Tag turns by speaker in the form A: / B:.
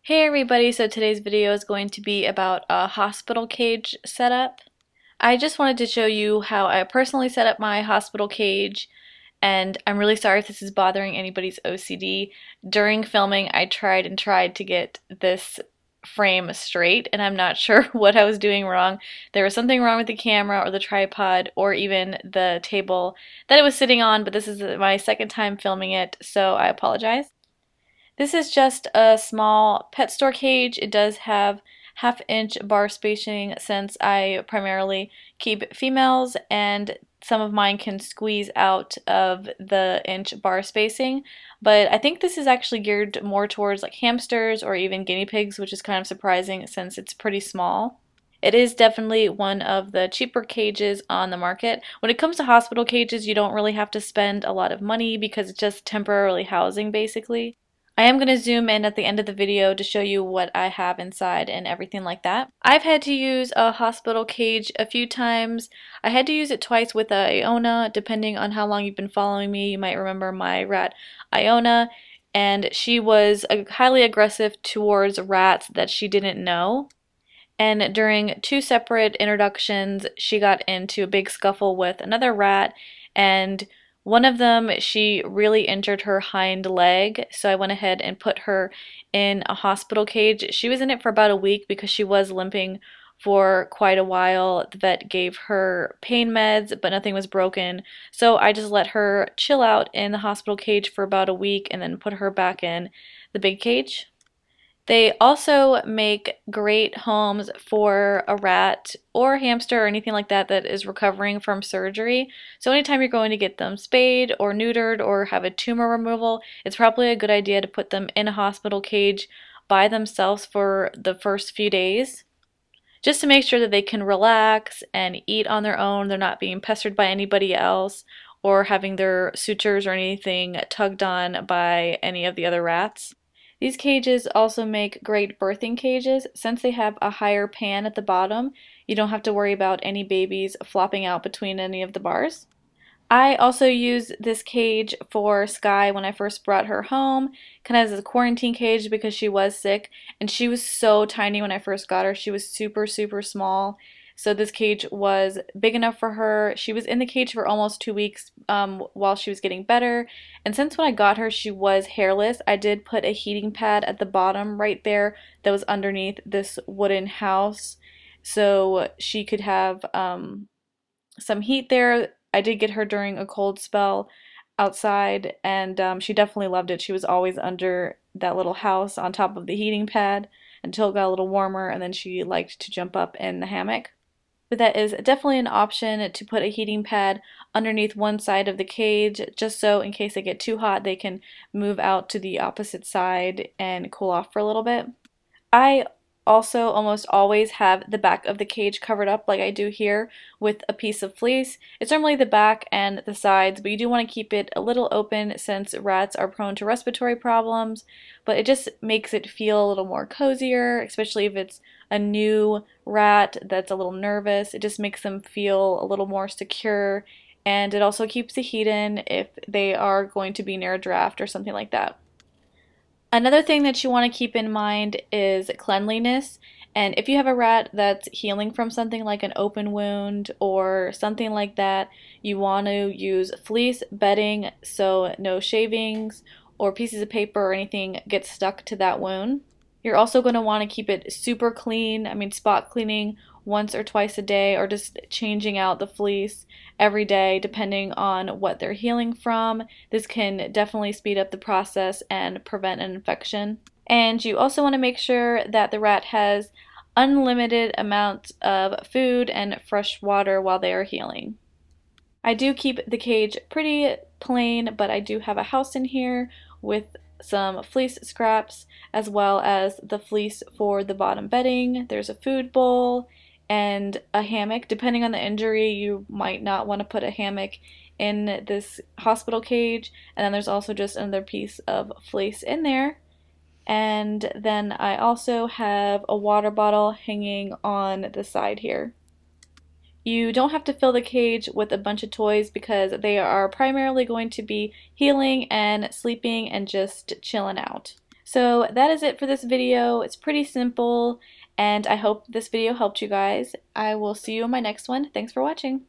A: Hey everybody, so today's video is going to be about a hospital cage setup. I just wanted to show you how I personally set up my hospital cage, and I'm really sorry if this is bothering anybody's OCD. During filming, I tried to get this frame straight, and I'm not sure what I was doing wrong. There was something wrong with the camera or the tripod or even the table that it was sitting on, but this is my second time filming it, so I apologize. This is just a small pet store cage. It does have half-inch bar spacing since I primarily keep females, and some of mine can squeeze out of the inch bar spacing. But I think this is actually geared more towards like hamsters or even guinea pigs, which is kind of surprising since it's pretty small. It is definitely one of the cheaper cages on the market. When it comes to hospital cages, you don't really have to spend a lot of money because it's just temporarily housing basically. I am going to zoom in at the end of the video to show you what I have inside and everything like that. I've had to use a hospital cage a few times. I had to use it twice with Iona. Depending on how long you've been following me, you might remember my rat Iona, and she was highly aggressive towards rats that she didn't know. And during two separate introductions, she got into a big scuffle with another rat, and one of them, she really injured her hind leg, so I went ahead and put her in a hospital cage. She was in it for about a week because she was limping for quite a while. The vet gave her pain meds, but nothing was broken, so I just let her chill out in the hospital cage for about a week and then put her back in the big cage. They also make great homes for a rat or hamster or anything like that that is recovering from surgery. So anytime you're going to get them spayed or neutered or have a tumor removal, it's probably a good idea to put them in a hospital cage by themselves for the first few days, just to make sure that they can relax and eat on their own. They're not being pestered by anybody else or having their sutures or anything tugged on by any of the other rats. These cages also make great birthing cages. Since they have a higher pan at the bottom, you don't have to worry about any babies flopping out between any of the bars. I also used this cage for Sky when I first brought her home, kind of as a quarantine cage because she was sick, and she was so tiny when I first got her. She was super, super small. So this cage was big enough for her. She was in the cage for almost 2 weeks while she was getting better. And since when I got her, she was hairless, I did put a heating pad at the bottom right there that was underneath this wooden house so she could have some heat there. I did get her during a cold spell outside, and she definitely loved it. She was always under that little house on top of the heating pad until it got a little warmer, and then she liked to jump up in the hammock. But that is definitely an option to put a heating pad underneath one side of the cage, just so in case they get too hot, they can move out to the opposite side and cool off for a little bit. I also almost always have the back of the cage covered up like I do here with a piece of fleece. It's normally the back and the sides, but you do want to keep it a little open since rats are prone to respiratory problems, but it just makes it feel a little more cozier, especially if it's a new rat that's a little nervous. It just makes them feel a little more secure, and it also keeps the heat in if they are going to be near a draft or something like that. Another thing that you want to keep in mind is cleanliness. And if you have a rat that's healing from something like an open wound or something like that, you want to use fleece bedding so no shavings or pieces of paper or anything gets stuck to that wound. You're also going to want to keep it super clean. I mean, spot cleaning once or twice a day, or just changing out the fleece every day depending on what they're healing from. This can definitely speed up the process and prevent an infection. And you also want to make sure that the rat has unlimited amounts of food and fresh water while they are healing. I do keep the cage pretty plain, but I do have a house in here with some fleece scraps as well as the fleece for the bottom bedding. There's a food bowl and a hammock. Depending on the injury, you might not want to put a hammock in this hospital cage. And then there's also just another piece of fleece in there. And then I also have a water bottle hanging on the side here. You don't have to fill the cage with a bunch of toys because they are primarily going to be healing and sleeping and just chilling out. So that is it for this video. It's pretty simple, and I hope this video helped you guys. I will see you in my next one. Thanks for watching.